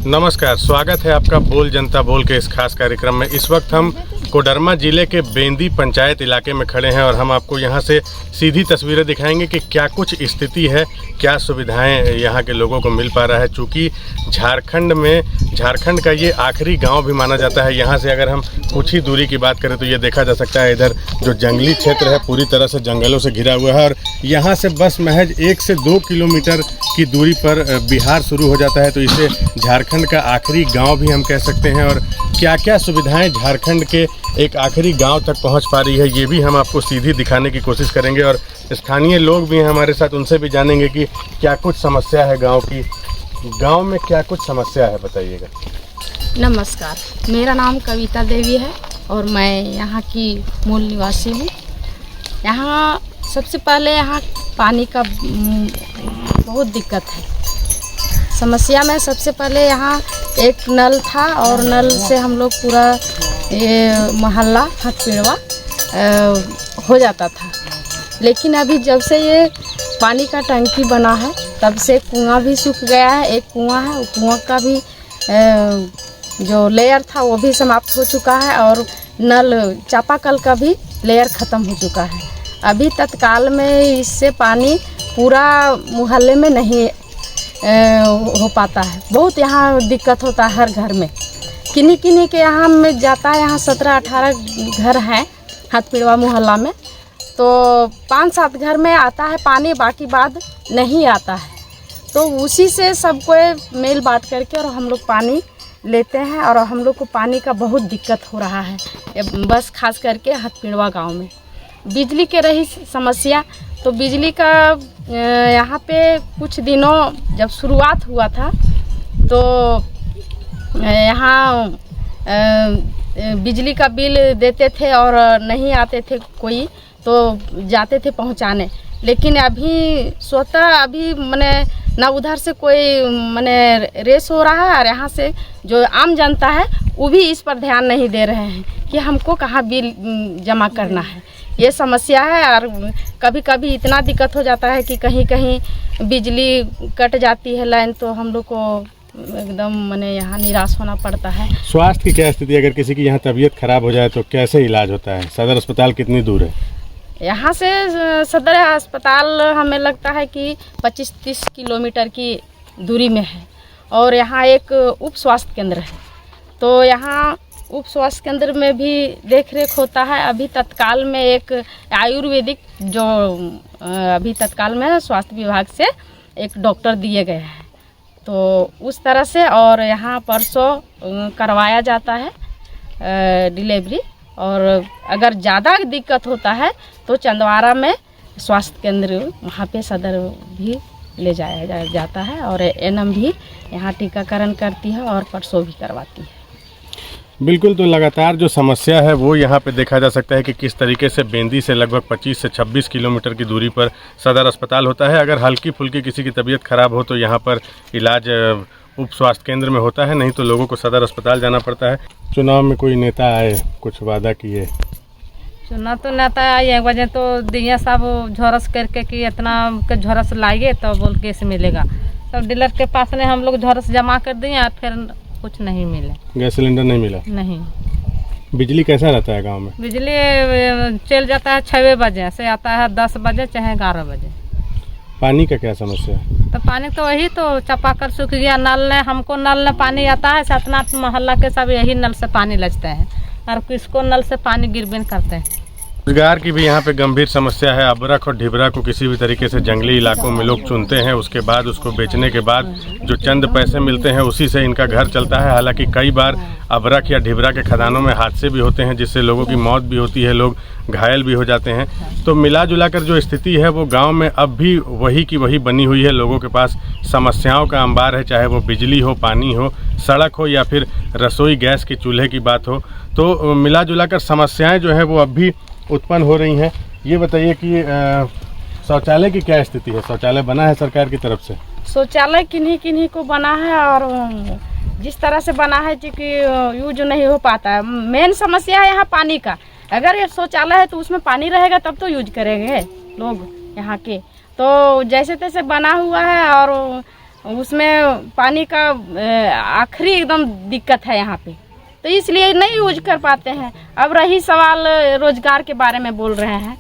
नमस्कार, स्वागत है आपका बोल जनता बोल के इस खास कार्यक्रम में। इस वक्त हम कोडरमा ज़िले के बेंदी पंचायत इलाके में खड़े हैं और हम आपको यहाँ से सीधी तस्वीरें दिखाएंगे कि क्या कुछ स्थिति है, क्या सुविधाएं यहाँ के लोगों को मिल पा रहा है। चूँकि झारखंड का ये आखिरी गांव भी माना जाता है। यहाँ से अगर हम कुछ ही दूरी की बात करें तो ये देखा जा सकता है, इधर जो जंगली क्षेत्र है पूरी तरह से जंगलों से घिरा हुआ है और यहाँ से बस महज 1 से 2 किलोमीटर की दूरी पर बिहार शुरू हो जाता है। तो इसे झारखंड का आखिरी गांव भी हम कह सकते हैं। और क्या क्या सुविधाएं झारखंड के एक आखिरी गांव तक पहुंच पा रही है, ये भी हम आपको सीधी दिखाने की कोशिश करेंगे। और स्थानीय लोग भी हैं हमारे साथ, उनसे भी जानेंगे कि क्या कुछ समस्या है गांव की। गांव में क्या कुछ समस्या है, बताइएगा। नमस्कार, मेरा नाम कविता देवी है और मैं यहाँ की मूल निवासी हूँ। यहाँ सबसे पहले यहाँ पानी का बहुत दिक्कत है। समस्या में सबसे पहले यहाँ एक नल था और नल से हम लोग पूरा ये मोहल्ला हथपेड़वा हो जाता था। लेकिन अभी जब से ये पानी का टंकी बना है तब से कुआं भी सूख गया है। एक कुआं है, वो कुआं का भी जो लेयर था वो भी समाप्त हो चुका है और नल चापाकल का भी लेयर ख़त्म हो चुका है। अभी तत्काल में इससे पानी पूरा मोहल्ले में नहीं हो पाता है। बहुत यहाँ दिक्कत होता है हर घर में। किन्हीं किन्हीं के यहाँ में जाता है। यहाँ 17-18 घर हैं हाथपिड़वा मोहल्ला में, तो 5-7 घर में आता है पानी, बाकी बाद नहीं आता है। तो उसी से सबको मेल बात करके और हम लोग पानी लेते हैं और हम लोग को पानी का बहुत दिक्कत हो रहा है, बस खास करके हाथपिड़वा गांव में। बिजली के रही समस्या, तो बिजली का यहाँ पे कुछ दिनों जब शुरुआत हुआ था तो यहाँ बिजली का बिल देते थे और नहीं आते थे कोई, तो जाते थे पहुँचाने। लेकिन अभी स्वतः अभी मने ना उधर से कोई मने रेस हो रहा है और यहाँ से जो आम जनता है वो भी इस पर ध्यान नहीं दे रहे हैं कि हमको कहाँ बिल जमा करना है। ये समस्या है और कभी कभी इतना दिक्कत हो जाता है कि कहीं कहीं बिजली कट जाती है लाइन, तो हम लोग को एकदम मने यहाँ निराश होना पड़ता है। स्वास्थ्य की क्या स्थिति, अगर किसी की यहाँ तबीयत खराब हो जाए तो कैसे इलाज होता है? सदर अस्पताल कितनी दूर है यहाँ से? सदर अस्पताल हमें लगता है कि 25-30 किलोमीटर की दूरी में है और यहाँ एक उप स्वास्थ्य केंद्र है। तो यहाँ उप स्वास्थ्य केंद्र में भी देख रेख होता है। अभी तत्काल में एक आयुर्वेदिक जो अभी तत्काल में स्वास्थ्य विभाग से एक डॉक्टर दिए गए हैं, तो उस तरह से। और यहाँ परसों करवाया जाता है डिलीवरी। और अगर ज़्यादा दिक्कत होता है तो चंदवारा में स्वास्थ्य केंद्र, वहाँ पे सदर भी ले जाया जाता है और एनएम भी यहाँ टीकाकरण करती है और परसों भी करवाती है। बिल्कुल, तो लगातार जो समस्या है वो यहाँ पे देखा जा सकता है कि किस तरीके से बेंदी से लगभग 25 से 26 किलोमीटर की दूरी पर सदर अस्पताल होता है। अगर हल्की फुल्की किसी की तबीयत खराब हो तो यहाँ पर इलाज उप स्वास्थ्य केंद्र में होता है, नहीं तो लोगों को सदर अस्पताल जाना पड़ता है। चुनाव में कोई नेता आए, कुछ वादा किए? चुनाव तो नेता आए एक वजह तो दिया सब झोरस करके कि इतना के झोरस लाइए तो बोल के इसे मिलेगा। सब डीलर के पास ने हम लोग झोरस जमा कर दिए और फिर कुछ नहीं मिले। गैस सिलेंडर नहीं मिला? नहीं। बिजली कैसा रहता है गांव में? बिजली चल जाता है 6 बजे से, आता है 10 बजे चाहे 11 बजे। पानी का क्या समस्या है? तो पानी तो वही तो चापाकल सूख गया। नल ने हमको नल में पानी आता है, सतना मोहल्ला के सब यही नल से पानी लचते हैं और किसको नल से पानी गिरबिन करते हैं। रोजगार की भी यहाँ पे गंभीर समस्या है। अबरख और ढिबरा को किसी भी तरीके से जंगली इलाकों में लोग चुनते हैं, उसके बाद उसको बेचने के बाद जो चंद पैसे मिलते हैं उसी से इनका घर चलता है। हालांकि कई बार अबरख या ढिबरा के खदानों में हादसे भी होते हैं जिससे लोगों की मौत भी होती है, लोग घायल भी हो जाते हैं। तो मिला जुला कर जो स्थिति है वो गाँव में अब भी वही की वही बनी हुई है। लोगों के पास समस्याओं का अंबार है, चाहे वो बिजली हो, पानी हो, सड़क हो या फिर रसोई गैस के चूल्हे की बात हो। तो मिला जुला कर समस्याएँ जो है वो अब भी उत्पन्न हो रही हैं। ये बताइए कि शौचालय की क्या स्थिति है? शौचालय बना है सरकार की तरफ से? शौचालय किन्हीं किन्हीं को बना है और जिस तरह से बना है कि यूज नहीं हो पाता है। मेन समस्या है यहाँ पानी का। अगर ये शौचालय है तो उसमें पानी रहेगा तब तो यूज करेंगे लोग यहाँ के। तो जैसे तैसे बना हुआ है और उसमें पानी का आखिरी एकदम दिक्कत है यहाँ पे, तो इसलिए नहीं यूज कर पाते हैं। अब रही सवाल रोजगार के बारे में बोल रहे हैं,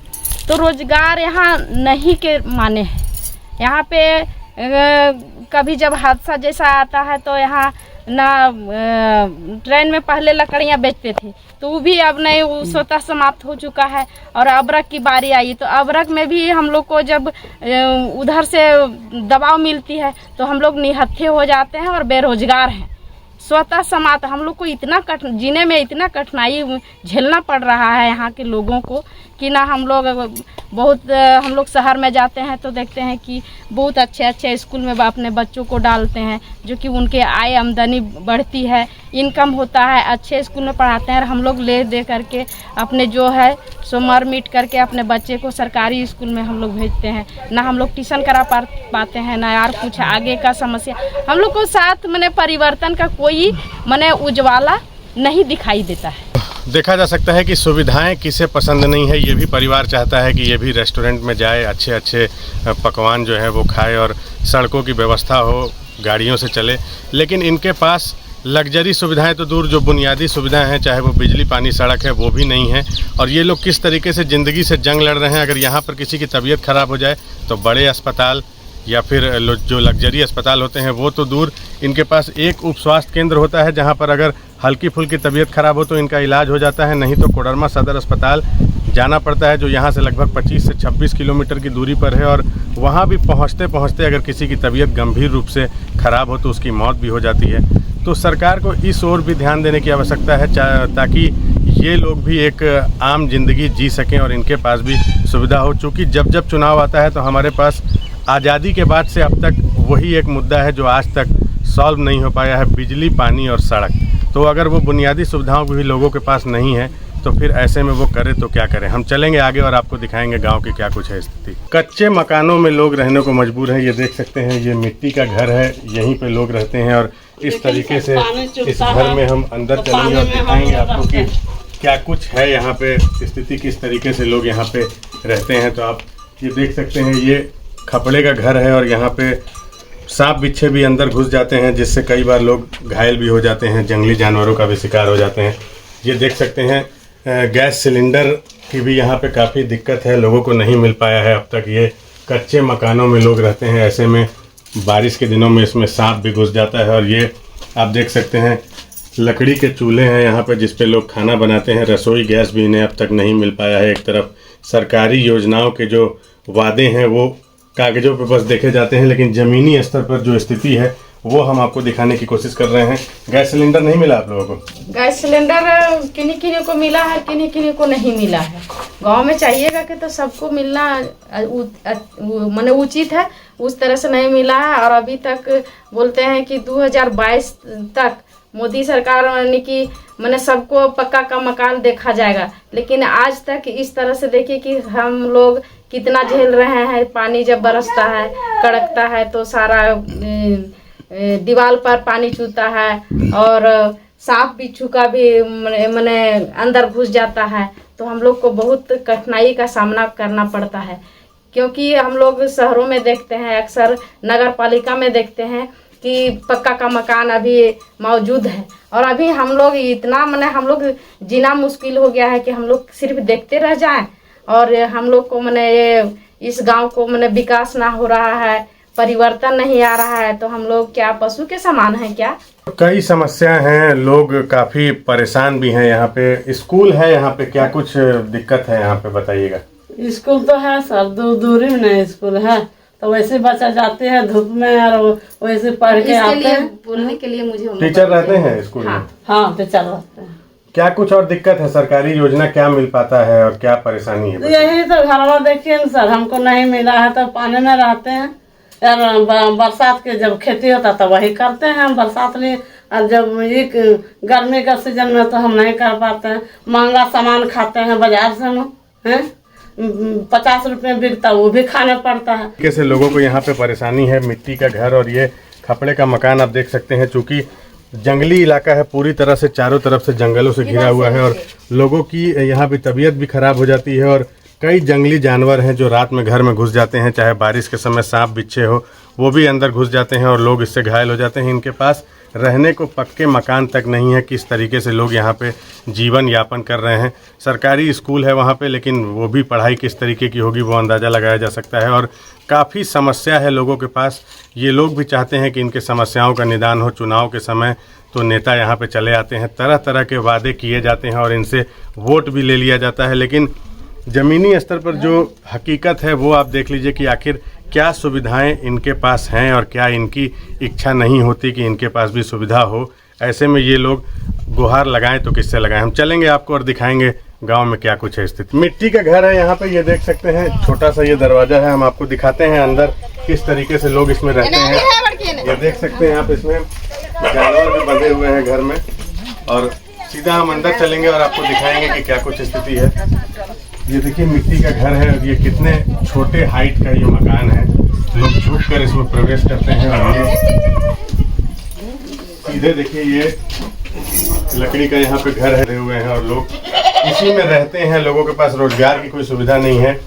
तो रोजगार यहाँ नहीं के माने हैं। यहाँ पे कभी जब हादसा जैसा आता है तो यहाँ ना ट्रेन में पहले लकड़ियाँ बेचते थे, तो वो भी अब नहीं, वो स्वतः समाप्त हो चुका है। और अबरक की बारी आई तो अबरक में भी हम लोग को जब उधर से दबाव मिलती है तो हम लोग निहत्थे हो जाते हैं और बेरोजगार हैं। स्वतः समाप्त हम लोग को इतना जीने में इतना कठिनाई झेलना पड़ रहा है यहाँ के लोगों को कि ना हम लोग शहर में जाते हैं तो देखते हैं कि बहुत अच्छे अच्छे स्कूल में अपने बच्चों को डालते हैं, जो कि उनके आय आमदनी बढ़ती है, इनकम होता है, अच्छे स्कूल में पढ़ाते हैं। और हम लोग ले दे करके अपने जो है सो मर मिट करके अपने बच्चे को सरकारी स्कूल में हम लोग भेजते हैं। ना हम लोग ट्यूशन करा पाते हैं, ना यार कुछ आगे का समस्या हम लोग को साथ मैंने परिवर्तन का कोई मैंने उज्ज्वला नहीं दिखाई देता है। देखा जा सकता है कि सुविधाएं किसे पसंद नहीं है। ये भी परिवार चाहता है कि ये भी रेस्टोरेंट में जाए, अच्छे अच्छे पकवान जो है वो खाए और सड़कों की व्यवस्था हो, गाड़ियों से चले। लेकिन इनके पास लग्जरी सुविधाएं तो दूर, जो बुनियादी सुविधाएं हैं, चाहे वो बिजली, पानी, सड़क है, वो भी नहीं है। और ये लोग किस तरीके से ज़िंदगी से जंग लड़ रहे हैं। अगर यहाँ पर किसी की तबीयत ख़राब हो जाए तो बड़े अस्पताल या फिर जो लग्जरी अस्पताल होते हैं वो तो दूर, इनके पास एक उप स्वास्थ्य केंद्र होता है जहाँ पर अगर हल्की फुल्की तबीयत ख़राब हो तो इनका इलाज हो जाता है। नहीं तो कोडरमा सदर अस्पताल जाना पड़ता है, जो यहाँ से लगभग 25 से 26 किलोमीटर की दूरी पर है। और वहाँ भी पहुँचते पहुँचते अगर किसी की तबीयत गंभीर रूप से ख़राब हो तो उसकी मौत भी हो जाती है। तो सरकार को इस ओर भी ध्यान देने की आवश्यकता है ताकि ये लोग भी एक आम जिंदगी जी सकें और इनके पास भी सुविधा हो। चूँकि जब जब चुनाव आता है तो हमारे पास आज़ादी के बाद से अब तक वही एक मुद्दा है जो आज तक सॉल्व नहीं हो पाया है, बिजली, पानी और सड़क। तो अगर वो बुनियादी सुविधाओं भी लोगों के पास नहीं है तो फिर ऐसे में वो करे तो क्या करें। हम चलेंगे आगे और आपको दिखाएंगे गांव की क्या कुछ है स्थिति। कच्चे मकानों में लोग रहने को मजबूर हैं। ये देख सकते हैं, ये मिट्टी का घर है, यहीं पे लोग रहते हैं। और इस तरीके से इस घर में हम अंदर चलेंगे और दिखाएंगे आपको कि क्या कुछ है यहाँ पे स्थिति, किस तरीके से लोग यहाँ पे रहते हैं। तो आप ये देख सकते हैं, ये खपड़े का घर है और यहाँ पे सांप बिच्छे भी अंदर घुस जाते हैं, जिससे कई बार लोग घायल भी हो जाते हैं, जंगली जानवरों का भी शिकार हो जाते हैं। ये देख सकते हैं, गैस सिलेंडर की भी यहाँ पे काफ़ी दिक्कत है, लोगों को नहीं मिल पाया है अब तक। ये कच्चे मकानों में लोग रहते हैं, ऐसे में बारिश के दिनों में इसमें सांप भी घुस जाता है। और ये आप देख सकते हैं, लकड़ी के चूल्हे हैं यहाँ पे जिस पे लोग खाना बनाते हैं। रसोई गैस भी इन्हें अब तक नहीं मिल पाया है। एक तरफ सरकारी योजनाओं के जो वादे हैं वो कागज़ों पे बस देखे जाते हैं, लेकिन ज़मीनी स्तर पर जो स्थिति है वो हम आपको दिखाने की कोशिश कर रहे हैं। गैस सिलेंडर नहीं मिला आप लोगों को? गैस सिलेंडर किन्हीं किन्हीं को मिला है, किन्हीं किन्हीं को नहीं मिला है। गांव में चाहिएगा कि तो सबको मिलना माने उचित है, उस तरह से नहीं मिला है। और अभी तक बोलते हैं कि 2022 तक मोदी सरकार यानी कि मैंने सबको पक्का का मकान देखा जाएगा, लेकिन आज तक इस तरह से देखिए कि हम लोग कितना झेल रहे हैं। पानी जब बरसता है, कड़कता है तो सारा दीवार पर पानी चूता है और सांप बिच्छू का भी मैंने अंदर घुस जाता है। तो हम लोग को बहुत कठिनाई का सामना करना पड़ता है, क्योंकि हम लोग शहरों में देखते हैं, अक्सर नगर पालिका में देखते हैं कि पक्का का मकान अभी मौजूद है। और अभी हम लोग इतना हम लोग जीना मुश्किल हो गया है कि हम लोग सिर्फ देखते रह जाएं। और हम लोग को इस गांव को विकास ना हो रहा है, परिवर्तन नहीं आ रहा है। तो हम लोग क्या पशु के समान हैं क्या? कई समस्याएं हैं, लोग काफ़ी परेशान भी हैं। यहाँ पे स्कूल है, यहाँ पे क्या कुछ दिक्कत है यहाँ पे बताइएगा? स्कूल तो है सर, दूरी में नहीं स्कूल है, तो वैसे बच्चा जाते हैं धूप में और वैसे पढ़ के आते हैं। बोलने के लिए मुझे टीचर रहते हैं स्कूल में? हाँ, टीचर रहते हैं। क्या कुछ और दिक्कत है? सरकारी योजना क्या मिल पाता है और क्या परेशानी है? यही तो घरवा देखिए सर, हमको नहीं मिला है तो पानी में रहते हैं। यार बरसात के जब खेती होता तो वही करते हैं हम बरसात में, और जब एक गर्मी का सीजन में तो हम नहीं कर पाते हैं। महंगा सामान खाते हैं बाजार से हम, हैं 50 रुपये बिकता, वो भी खाना पड़ता है। कैसे लोगों को यहाँ पे परेशानी है। मिट्टी का घर और ये खपड़े का मकान आप देख सकते हैं, चूँकि जंगली इलाका है, पूरी तरह से चारों तरफ से जंगलों से घिरा हुआ है और लोगों की यहाँ पे तबीयत भी खराब हो जाती है और कई जंगली जानवर हैं जो रात में घर में घुस जाते हैं, चाहे बारिश के समय सांप बिच्छे हो वो भी अंदर घुस जाते हैं और लोग इससे घायल हो जाते हैं। इनके पास रहने को पक्के मकान तक नहीं है। किस तरीके से लोग यहाँ पे जीवन यापन कर रहे हैं। सरकारी स्कूल है वहाँ पे, लेकिन वो भी पढ़ाई किस तरीके की होगी वो अंदाज़ा लगाया जा सकता है। और काफ़ी समस्या है लोगों के पास। ये लोग भी चाहते हैं कि इनके समस्याओं का निदान हो। चुनाव के समय तो नेता यहाँ पे चले आते हैं, तरह तरह के वादे किए जाते हैं और इनसे वोट भी ले लिया जाता है, लेकिन ज़मीनी स्तर पर जो हकीकत है वो आप देख लीजिए कि आखिर क्या सुविधाएं इनके पास हैं और क्या इनकी इच्छा नहीं होती कि इनके पास भी सुविधा हो। ऐसे में ये लोग गुहार लगाएं तो किससे लगाएं। हम चलेंगे आपको और दिखाएंगे गांव में क्या कुछ है स्थिति। मिट्टी का घर है यहाँ पे, ये देख सकते हैं, छोटा सा ये दरवाजा है। हम आपको दिखाते हैं अंदर किस तरीके से लोग इसमें रहते हैं। ये देख सकते हैं आप, इसमें जानवर भी बंधे हुए हैं घर में। और सीधा हम अंदर चलेंगे और आपको दिखाएंगे कि क्या कुछ स्थिति है। ये देखिए मिट्टी का घर है और ये कितने छोटे हाइट का ये मकान है। लोग झुक कर इसमें प्रवेश करते हैं और ये सीधे देखिए ये लकड़ी का यहाँ पे घर है हुए हैं और लोग इसी में रहते हैं। लोगों के पास रोजगार की कोई सुविधा नहीं है।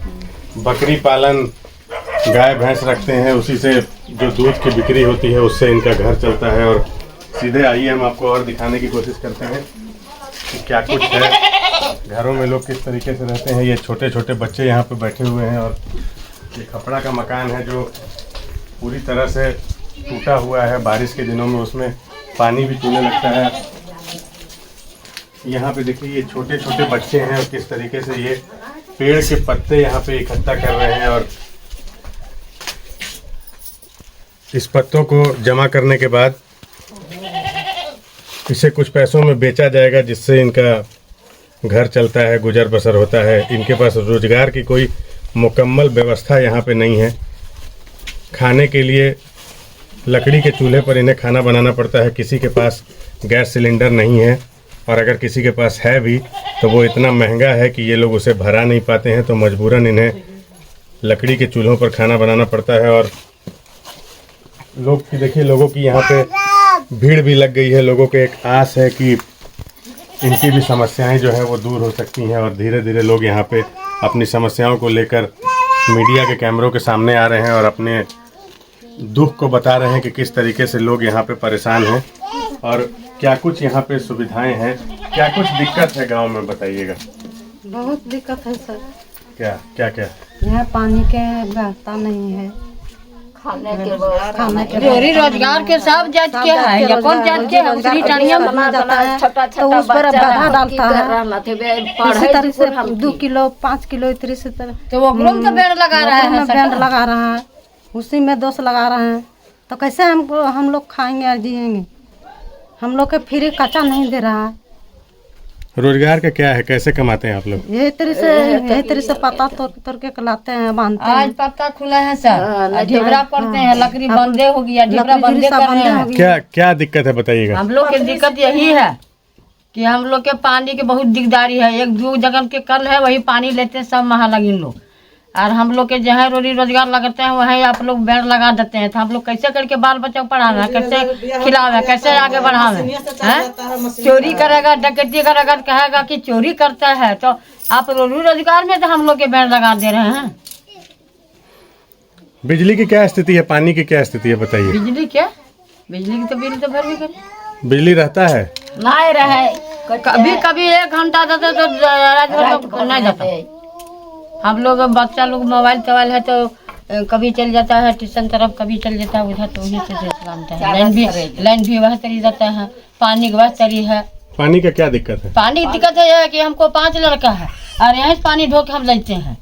बकरी पालन, गाय भैंस रखते हैं, उसी से जो दूध की बिक्री होती है उससे इनका घर चलता है। और सीधे आइए हम आपको और दिखाने की कोशिश करते हैं कि क्या कुछ है। घरों में लोग किस तरीके से रहते हैं। ये छोटे छोटे बच्चे यहाँ पे बैठे हुए हैं और ये खपड़ा का मकान है जो पूरी तरह से टूटा हुआ है। बारिश के दिनों में उसमें पानी भी चूने लगता है। यहाँ पे देखिए ये छोटे छोटे बच्चे हैं और किस तरीके से ये पेड़ के पत्ते यहाँ पे इकट्ठा कर रहे हैं और इस पत्तों को जमा करने के बाद इसे कुछ पैसों में बेचा जाएगा, जिससे इनका घर चलता है, गुजर बसर होता है। इनके पास रोजगार की कोई मुकम्मल व्यवस्था यहाँ पे नहीं है। खाने के लिए लकड़ी के चूल्हे पर इन्हें खाना बनाना पड़ता है। किसी के पास गैस सिलेंडर नहीं है और अगर किसी के पास है भी तो वो इतना महंगा है कि ये लोग उसे भरा नहीं पाते हैं, तो मजबूरन इन्हें लकड़ी के चूल्हों पर खाना बनाना पड़ता है। और लोग की देखिए, लोगों की यहाँ पे भीड़ भी लग गई है। लोगों को एक आस है कि इनकी भी समस्याएं जो है वो दूर हो सकती हैं और धीरे धीरे लोग यहाँ पे अपनी समस्याओं को लेकर मीडिया के कैमरों के सामने आ रहे हैं और अपने दुख को बता रहे हैं कि किस तरीके से लोग यहाँ पे परेशान हैं और क्या कुछ यहाँ पे सुविधाएं हैं, क्या कुछ दिक्कत है गांव में, बताइएगा। बहुत दिक्कत है सर। क्या क्या क्या? यहाँ पानी के व्यवस्था नहीं है, खाने के जोरी रोजगार के सब जात के है, या कौन जात के है उसकी टनिया बना जाता है तो उस पर बाधा डालता है। इसी तरह से 2 किलो 5 किलो इतनी से तरह तो वो ग्रुप तो पेड़ लगा रहा है, बैंड लगा रहा है, उसी में दोष लगा रहे हैं। तो कैसे हम लोग खाएंगे और जिएंगे? हम लोग के फ्री कच्चा नहीं दे रहा है। रोजगार का क्या है, कैसे कमाते हैं आप लोग? यही तरह से पता तोड़ के लाते हैं, बांधते हैं। आज पत्ता खुला है सर, ढिबरा पड़ते हैं, लकड़ी बंदे हो गया, ढिबरा बंदे कर रहे हैं। क्या क्या दिक्कत है बताइएगा। हम लोग की दिक्कत यही है कि हम लोग के पानी की बहुत दिकदारी है। 1-2 जगह के कल है, वही पानी लेते हैं सब महालगिन लोग। और हम लोग के जहाँ रोजी रोजगार लगाते हैं वहीं आप लोग बेड़ लगा देते हैं। तो हम लोग कैसे करके बाल बच्चों को पढ़ाना, कैसे खिलावे, कैसे आगे बढ़ावे हैं? चोरी करेगा, डकैती करेगा, कहेगा कि चोरी करता है। तो आप रोजी रोजगार में तो हम लोग के बेड़ लगा दे रहे हैं। बिजली की क्या स्थिति है, पानी की क्या स्थिति है, बताइए। बिजली क्या, बिजली की तो बिल तो भर भी करे, बिजली रहता है नहीं रहे, कभी कभी 1 घंटा देते तो रात भर नहीं जाता। हम लोग बच्चा लोग मोबाइल तोबाइल है तो कभी चल जाता है ट्यूशन तरफ, कभी चल जाता है उधर, तो वही से जानता है। लाइन भी वह तरी जाता है, पानी की वह तरी है। पानी का क्या दिक्कत है? पानी की दिक्कत है कि हमको 5 लड़का है और यहीं से पानी ढो के हम लेते हैं।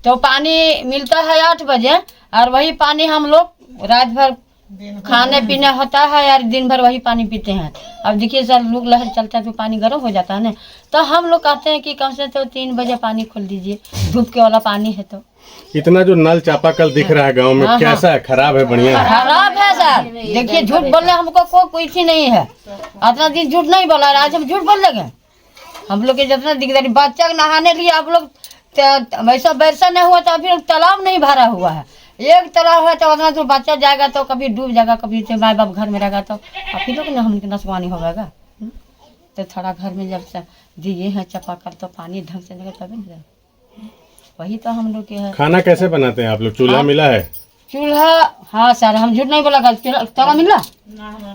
तो पानी मिलता है 8 बजे और वही पानी हम लोग रात भर खाने पीने होता है यार, दिन भर वही पानी पीते हैं। अब देखिए सर, लूग लहर चलता है तो पानी गर्म हो जाता है ना। तो हम लोग कहते हैं कि कम से तो 3 बजे पानी खोल दीजिए, धूप के वाला पानी है। तो इतना जो नल चापाकल दिख रहा है गांव में, कैसा है, खराब है, बढ़िया है? खराब है सर। देखिए झूठ बोलने हमको कोई चीज नहीं है, इतना दिन झूठ नहीं बोला, आज हम झूठ बोल लगे। हम लोग के जितना दिक्कत, बच्चा नहाने लिए आप लोग वैसा वर्षा नहीं हुआ तो अभी तालाब नहीं भरा हुआ है। एक तालाब है तो उतना तो बच्चा जाएगा तो कभी डूब जाएगा, कभी तो माँ बाप घर में रहेगा तो आप ही लोग ने हमके नसवानी होगा। तो थोड़ा घर में जब से दिए हैं चापाकल तो पानी ढंग से लगे तभी नहीं। वही तो हम लोग के है। खाना कैसे बनाते हैं आप लोग? चूल्हा मिला है? चूल्हा, हाँ सर, हम झूठ नहीं बोला, तवा मिला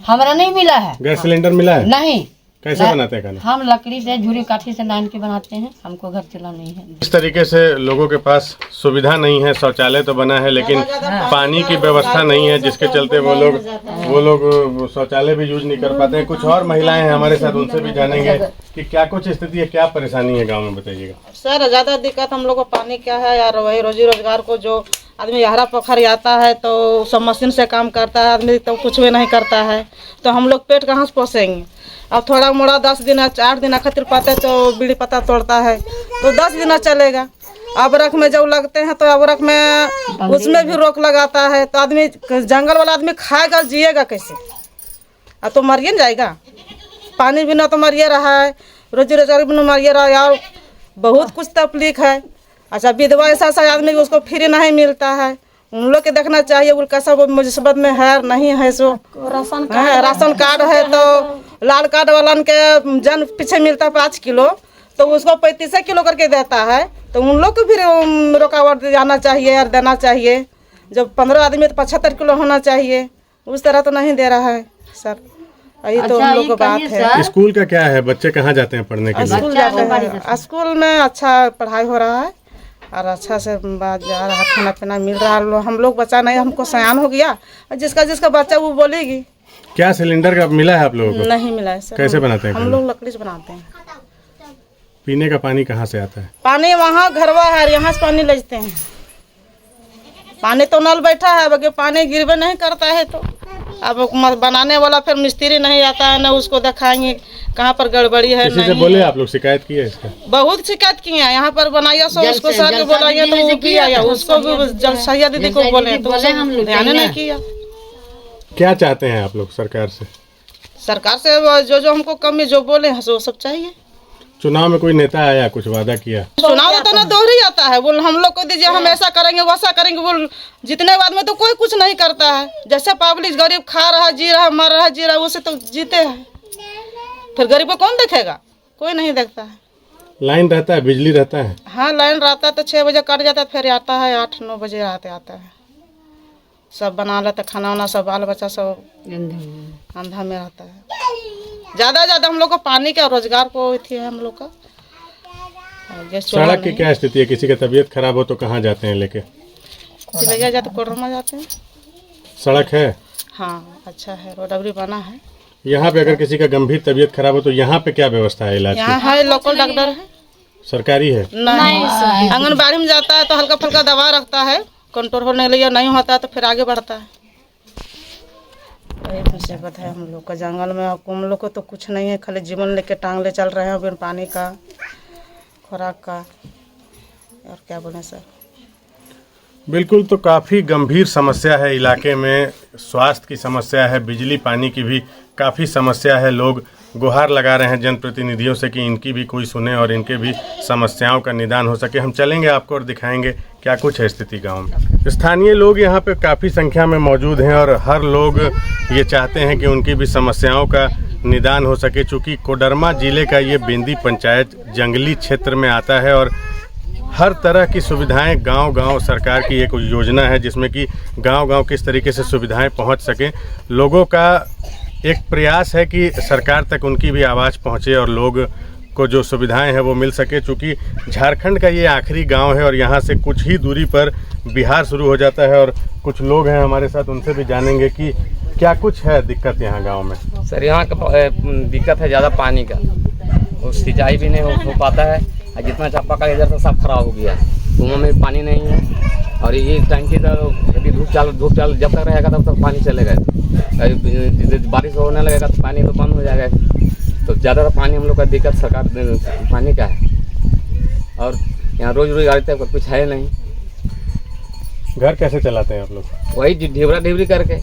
हमारा नहीं मिला है। गैस सिलेंडर मिला है? नहीं। कैसे बनाते हैं खाना? हम लकड़ी से, झूरी काठी से नान के बनाते हैं, हमको घर चूल्हा नहीं है। इस तरीके से लोगों के पास सुविधा नहीं है। शौचालय तो बना है लेकिन पानी की व्यवस्था नहीं है, जिसके चलते वो लोग शौचालय भी यूज नहीं कर पाते हैं। कुछ और महिलाएं हैं हमारे साथ, उनसे भी जानेंगे कि क्या कुछ स्थिति है, क्या परेशानी है गाँव में, बताइएगा। सर ज़्यादा दिक्कत हम लोग को पानी क्या है यार, वही रोजी रोजगार को जो आदमी यहरा पोखर आता है तो सब मशीन से काम करता है आदमी, तो कुछ भी नहीं करता है, तो हम लोग पेट कहाँ से पोसेंगे। अब थोड़ा मोड़ा 10 दिन 8 दिन खातिर पाते तो बीड़ी पत्ता तोड़ता है तो 10 दिन चलेगा। अबरख में जब लगते हैं तो अबरख में उसमें भी रोक लगाता है, तो आदमी जंगल वाला आदमी खाएगा जिएगा कैसे? अब तो मरिए न जाएगा। पानी बिना तो मरिए रहा है, रोजी रोजगार बिना मरिए रहा है, यार बहुत कुछ तकलीफ है। अच्छा विधवा ऐसा आदमी उसको फ्री नहीं मिलता है, उन लोग के देखना चाहिए वो कैसा वो मुसीबत में है नहीं है। सो राशन कार्ड है तो लाल कार्ड वाला के जन पीछे मिलता है 5 किलो, तो उसको 35 किलो करके देता है, तो उन लोग को फिर रुकावट जाना चाहिए और देना चाहिए। जब 15 आदमी तो 75 किलो होना चाहिए, उस तरह तो नहीं दे रहा है सर। यही तो हम लोग को बात है। स्कूल का क्या है? बच्चे कहाँ जाते हैं पढ़ने के लिए? स्कूल जाते हैं, स्कूल में अच्छा पढ़ाई हो रहा है और अच्छा से बात जा रहा है, खाना पीना मिल रहा है। हम लोग बच्चा नहीं, हमको सयान हो गया, जिसका बच्चा वो बोलेगी। क्या सिलेंडर का मिला है आप लोगों को? नहीं मिला है सर। कैसे बनाते हैं? हम लोग लकड़ी से बनाते हैं। पीने का पानी कहाँ से आता है? पानी वहाँ घरवा है, यहाँ से पानी लेते हैं। पानी तो नल बैठा है, बाकी पानी गिरवे नहीं करता है, तो अब बनाने वाला फिर मिस्त्री नहीं आता है ना, उसको दिखाएंगे कहाँ पर गड़बड़ी है। किसी से बोले आप लोग? शिकायत की है इसका? बहुत शिकायत किए हैं, यहाँ पर बनाइए सो उसको सर को बुलाइए तो वो भी आया, उसको भी सैया दीदी को बोले तो ध्यान नहीं किया। क्या चाहते हैं आप लोग सरकार से? सरकार से जो हमको कमी जो बोले हैं वो सब चाहिए। चुनाव में कोई नेता आया, कुछ वादा किया? चुनाव तो ना दोहरी आता है, बोल हम लोग को दीजिए, हम ऐसा करेंगे वैसा करेंगे, बोल जितने बाद में तो कोई कुछ नहीं करता है। जैसे पब्लिक गरीब खा रहा है, जी रहा है, मर रहा है, जी रहा है, उसे तो जीते हैं। फिर गरीब को कौन देखेगा? कोई नहीं देखता है। लाइन रहता है, बिजली रहता है? हाँ लाइन रहता है तो 6 बजे कट जाता है, फिर आता है 8-9 बजे आता है। सब बना लेते खाना वाना, सब बाल बच्चा सब अंधा में रहता है। ज़्यादा हम लोग को पानी का रोजगार को थी है हम लोग का। सड़क की क्या स्थिति है? किसी का तबीयत खराब हो तो कहाँ जाते हैं लेके? चिलैया जाते कोडरमा जाते हैं। सड़क है? हाँ अच्छा है, रोडबरी बना है। यहाँ पे अगर किसी का गंभीर तबीयत खराब हो तो यहाँ पे क्या व्यवस्था है इलाज की? यहाँ है लोकल डॉक्टर है। सरकारी है? नहीं, आंगनबाड़ी में जाता है तो हल्का फुल्का दवा रखता है, कंट्रोल होने लगे, नहीं होता है तो फिर आगे बढ़ता है। वही मुसीबत है हम लोग का जंगल में। हम लोग को तो कुछ नहीं है, खाली जीवन लेके टांग ले चल रहे हैं, बिन पानी का, खुराक का, और क्या बोले सर। बिल्कुल, तो काफ़ी गंभीर समस्या है इलाके में। स्वास्थ्य की समस्या है, बिजली पानी की भी काफ़ी समस्या है। लोग गुहार लगा रहे हैं जनप्रतिनिधियों से कि इनकी भी कोई सुने और इनके भी समस्याओं का निदान हो सके। हम चलेंगे आपको और दिखाएंगे क्या कुछ है स्थिति गांव में। स्थानीय लोग यहाँ पे काफ़ी संख्या में मौजूद हैं और हर लोग ये चाहते हैं कि उनकी भी समस्याओं का निदान हो सके। चूँकि कोडरमा ज़िले का ये बिंदी पंचायत जंगली क्षेत्र में आता है और हर तरह की सुविधाएं गांव-गांव सरकार की एक योजना है जिसमें कि गांव-गांव किस तरीके से सुविधाएं पहुंच सकें। लोगों का एक प्रयास है कि सरकार तक उनकी भी आवाज़ पहुंचे और लोग को जो सुविधाएं हैं वो मिल सके। चूँकि झारखंड का ये आखिरी गांव है और यहाँ से कुछ ही दूरी पर बिहार शुरू हो जाता है और कुछ लोग हैं हमारे साथ, उनसे भी जानेंगे कि क्या कुछ है दिक्कत यहाँ गाँव में। सर यहाँ का दिक्कत है ज़्यादा पानी का, और सिंचाई भी नहीं हो पाता है। जितना चापाकल इधर से सब खराब हो गया है, कुआं में पानी नहीं है। और ये टंकी तो अभी धूप चाल जब तक रहेगा तब तक पानी चलेगा। बारिश होने लगेगा तो पानी तो बंद हो जाएगा। तो ज़्यादातर पानी हम लोग का दिक्कत सरकार पानी का है। और यहाँ रोज आते हैं, कुछ है नहीं। घर कैसे चलाते हैं आप लोग? वही ढेबरा करके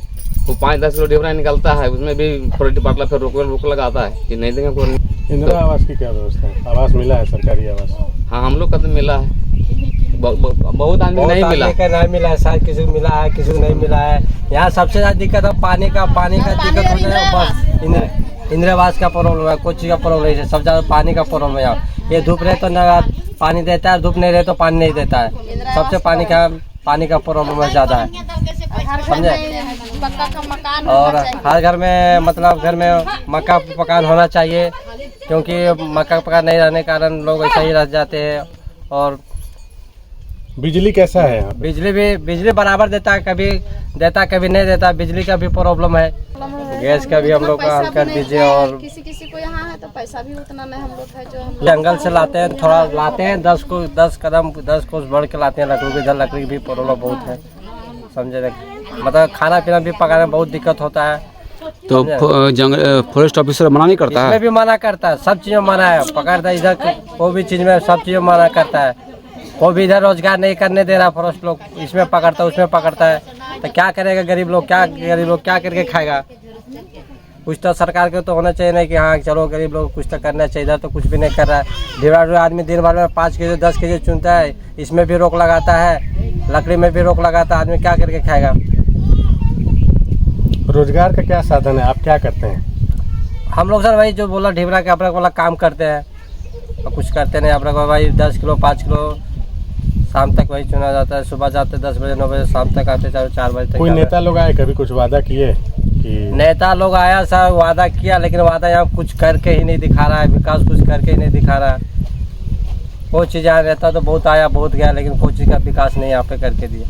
वो 5-10 किलो ढेबरा निकलता है, उसमें भी थोड़ी पाटला फिर रोक लगाता है कि नहीं देंगे कोई। इंदिरा आवास की क्या व्यवस्था है? आवास मिला है, सरकारी आवास? हाँ हम लोग का तो मिला है, बहुत आदमी नहीं मिला है। नहीं मिला है, शायद किसी को मिला है, किसी को नहीं मिला है। यहाँ सबसे ज़्यादा दिक्कत है पानी का दिक्कत हो जाए। बस इंदिरा आवास का प्रॉब्लम है, कोई चीज़ का प्रॉब्लम नहीं है, सबसे ज़्यादा पानी का प्रॉब्लम है। यहाँ ये धूप रहे तो ना पानी देता है, धूप नहीं रहे तो पानी नहीं देता है। सबसे पानी का प्रॉब्लम ज़्यादा है, समझे। और हर घर में मतलब घर में मक्का पकान होना चाहिए, क्योंकि मक्का पकान नहीं रहने के कारण लोग ऐसा ही रह जाते हैं। और बिजली कैसा है यहाँ? बिजली बराबर देता है, कभी देता कभी नहीं देता। बिजली का भी प्रॉब्लम है, गैस का भी हम लोग का हल कर दीजिए। और किसी को यहाँ है तो पैसा भी उतना नहीं हम लोग है जो हम जंगल से लाते हैं, थोड़ा लाते हैं 10 कोस बढ़ के लाते हैं। लकड़ी की इधर लकड़ी की भी प्रॉब्लम बहुत है, समझे। मतलब खाना पीना भी पकाने में बहुत दिक्कत होता है। तो फॉरेस्ट ऑफिसर मना नहीं करता है? इसमें भी मना करता है, सब चीज़ में मना है। पकड़ता है इधर कोई भी चीज़ में, सब चीज़ में मना करता है। कोई भी इधर रोजगार नहीं करने दे रहा फॉरेस्ट लोग, इसमें पकड़ता है उसमें पकड़ता है। तो क्या करेगा गरीब लोग क्या करके खाएगा? कुछ तो सरकार के तो होना चाहिए ना कि हाँ चलो गरीब लोग कुछ तो करना चाहिए। इधर तो कुछ भी नहीं कर रहा है। ढिबरा आदमी दिन भर में 5 केजी 10 केजी चुनता है, इसमें भी रोक लगाता है, लकड़ी में भी रोक लगाता है। आदमी क्या करके खाएगा? रोजगार का क्या साधन है? आप क्या करते हैं? हम लोग सर वही जो बोला ढिबरा के अपना वाला काम करते हैं, और कुछ करते नहीं। अपना भाई 10 किलो 5 किलो शाम तक वही चुना जाता है। सुबह जाते 10 बजे 9 बजे, शाम तक आते 4 बजे तक। कोई नेता लोग आए कभी कुछ वादा किए कि? नेता लोग आया सर, वादा किया, लेकिन वादा यहाँ कुछ करके ही नहीं दिखा रहा है। विकास कुछ करके ही नहीं दिखा रहा है। कोई चीज़ यहाँ रहता तो बहुत आया बहुत गया, लेकिन कोई चीज़ का विकास नहीं यहाँ पे करके दिया।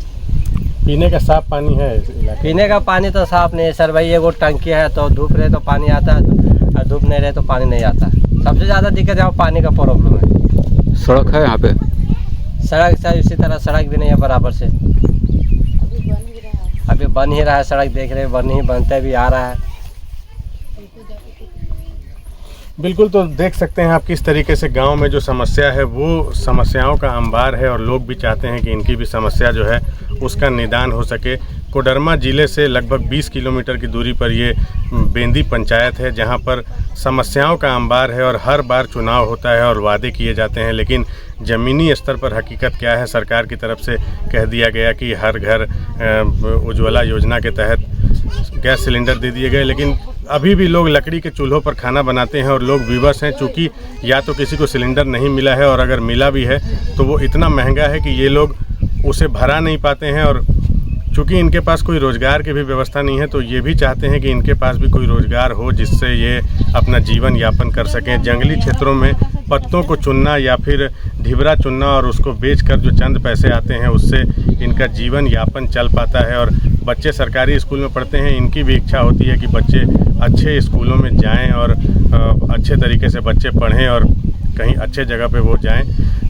पीने का साफ पानी है इस इलाके? पीने का पानी तो साफ नहीं है सर। भाई एगो टंकी है, तो धूप रहे तो पानी आता है, और धूप नहीं रहे तो पानी नहीं आता। सबसे ज़्यादा दिक्कत यहाँ पानी का प्रॉब्लम है। सड़क है यहाँ पे? सड़क सर इसी तरह सड़क भी नहीं है बराबर से, अभी बन ही रहा है सड़क, देख रहे बनते भी आ रहा है। बिल्कुल, तो देख सकते हैं आप किस तरीके से गांव में जो समस्या है वो समस्याओं का अंबार है, और लोग भी चाहते हैं कि इनकी भी समस्या जो है उसका निदान हो सके। कोडरमा ज़िले से लगभग 20 किलोमीटर की दूरी पर ये बेंदी पंचायत है, जहां पर समस्याओं का अंबार है, और हर बार चुनाव होता है और वादे किए जाते हैं, लेकिन ज़मीनी स्तर पर हकीकत क्या है? सरकार की तरफ से कह दिया गया कि हर घर उज्ज्वला योजना के तहत गैस सिलेंडर दे दिए गए, लेकिन अभी भी लोग लकड़ी के चूल्हों पर खाना बनाते हैं और लोग विवश हैं, चूँकि या तो किसी को सिलेंडर नहीं मिला है, और अगर मिला भी है तो वो इतना महंगा है कि ये लोग उसे भरा नहीं पाते हैं। और चूँकि इनके पास कोई रोज़गार की भी व्यवस्था नहीं है, तो ये भी चाहते हैं कि इनके पास भी कोई रोज़गार हो जिससे ये अपना जीवन यापन कर सकें। जंगली क्षेत्रों में पत्तों को चुनना या फिर ढिबरा चुनना और उसको बेचकर जो चंद पैसे आते हैं उससे इनका जीवन यापन चल पाता है। और बच्चे सरकारी स्कूल में पढ़ते हैं, इनकी भी इच्छा होती है कि बच्चे अच्छे स्कूलों में जाएं और अच्छे तरीके से बच्चे पढ़ें और कहीं अच्छे जगह पे वो जाएं।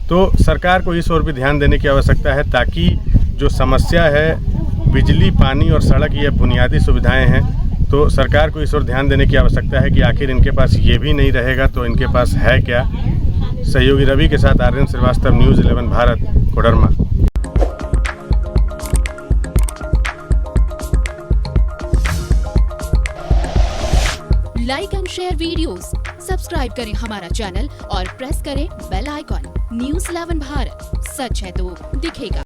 तो सरकार को इस ओर भी ध्यान देने की आवश्यकता है, ताकि जो समस्या है बिजली, पानी और सड़क, ये बुनियादी सुविधाएं हैं, तो सरकार को इस ओर ध्यान देने की आवश्यकता है कि आखिर इनके पास ये भी नहीं रहेगा तो इनके पास है क्या। सहयोगी रवि के साथ Aryan Shrivastava, news 11 Bharat, Koderma. Like and share videos, subscribe करें हमारा चैनल और प्रेस करें बेल आइकॉन। न्यूज़ 11 भारत, सच है तो दिखेगा।